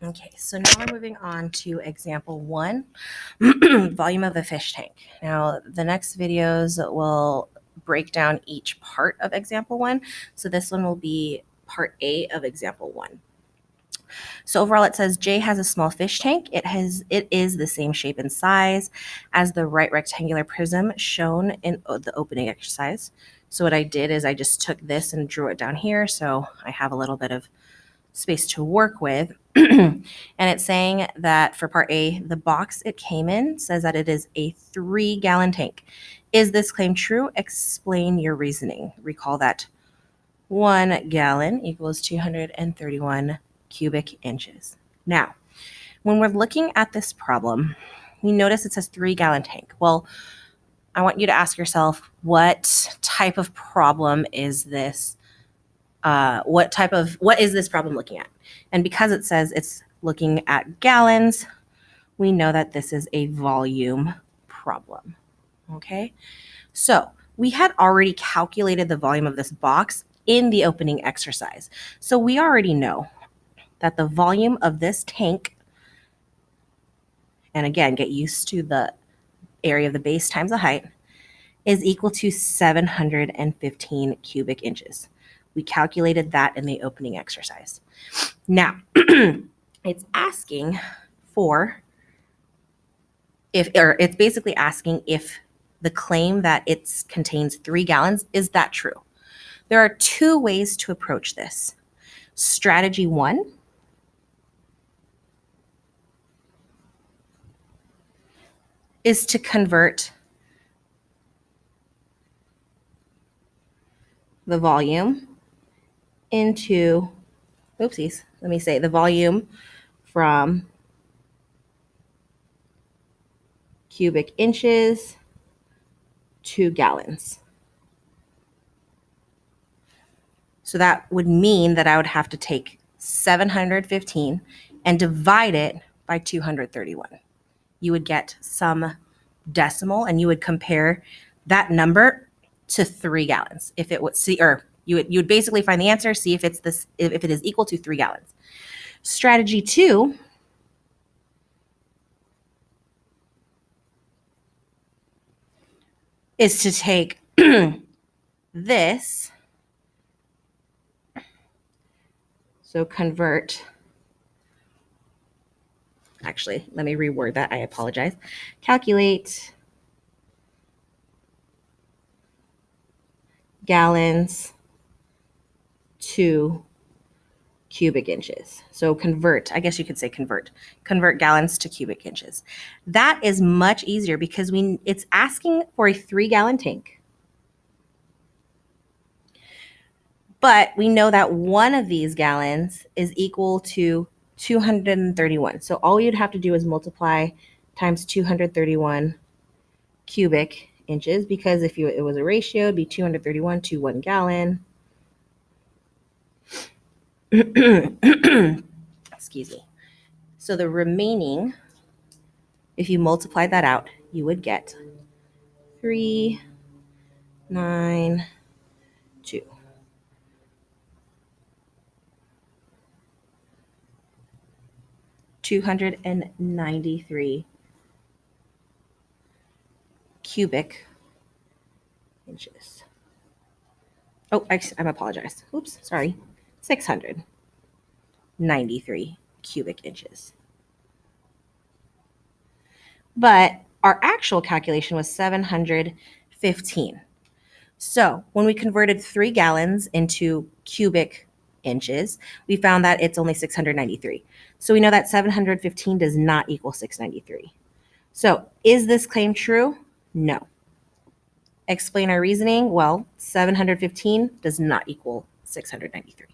Okay, so now we're moving on to example 1, volume of a fish tank. Now, the next videos will break down each part of example 1. So this one will be part A of example 1. So overall, it says J has a small fish tank. It is the same shape and size as the right rectangular prism shown in the opening exercise. So what I did is I just took this and drew it down here, so I have a little bit of space to work with. And it's saying that for part A, the box it came in says that it is a 3-gallon tank. Is this claim true? Explain your reasoning. Recall that 1 gallon equals 231 cubic inches. Now, when we're looking at this problem, we notice it says 3-gallon tank. Well, I want you to ask yourself, what type of problem is this? What is this problem looking at? And because it says it's looking at gallons, we know that this is a volume problem. Okay, so we had already calculated the volume of this box in the opening exercise. So we already know that the volume of this tank, and again, get used to the area of the base times the height, is equal to 715 cubic inches. We calculated that in the opening exercise. Now, it's asking for it's basically asking if the claim that it contains 3 gallons, is that true? There are 2 ways to approach this. Strategy 1 is to convert the volume into, the volume from cubic inches to gallons. So that would mean that I would have to take 715 and divide it by 231. You would get some decimal and you would compare that number to 3 gallons. If it would you would basically find the answer, see if it is equal to 3 gallons. Strategy 2 is to take this, so convert, actually, let me reword that, I apologize. Calculate gallons to cubic inches. So convert, I guess you could say convert gallons to cubic inches. That is much easier because it's asking for a 3-gallon tank. But we know that one of these gallons is equal to 231. So all you'd have to do is multiply times 231 cubic inches, because if it was a ratio, it'd be 231 to 1 gallon. Excuse me. So the remaining, if you multiply that out, you would get 392. $293 cubic inches. Oh, I apologize. Oops, sorry. 693 cubic inches. But our actual calculation was 715. So when we converted 3 gallons into cubic inches, we found that it's only 693. So we know that 715 does not equal 693. So is this claim true? No. Explain our reasoning. Well, 715 does not equal 693.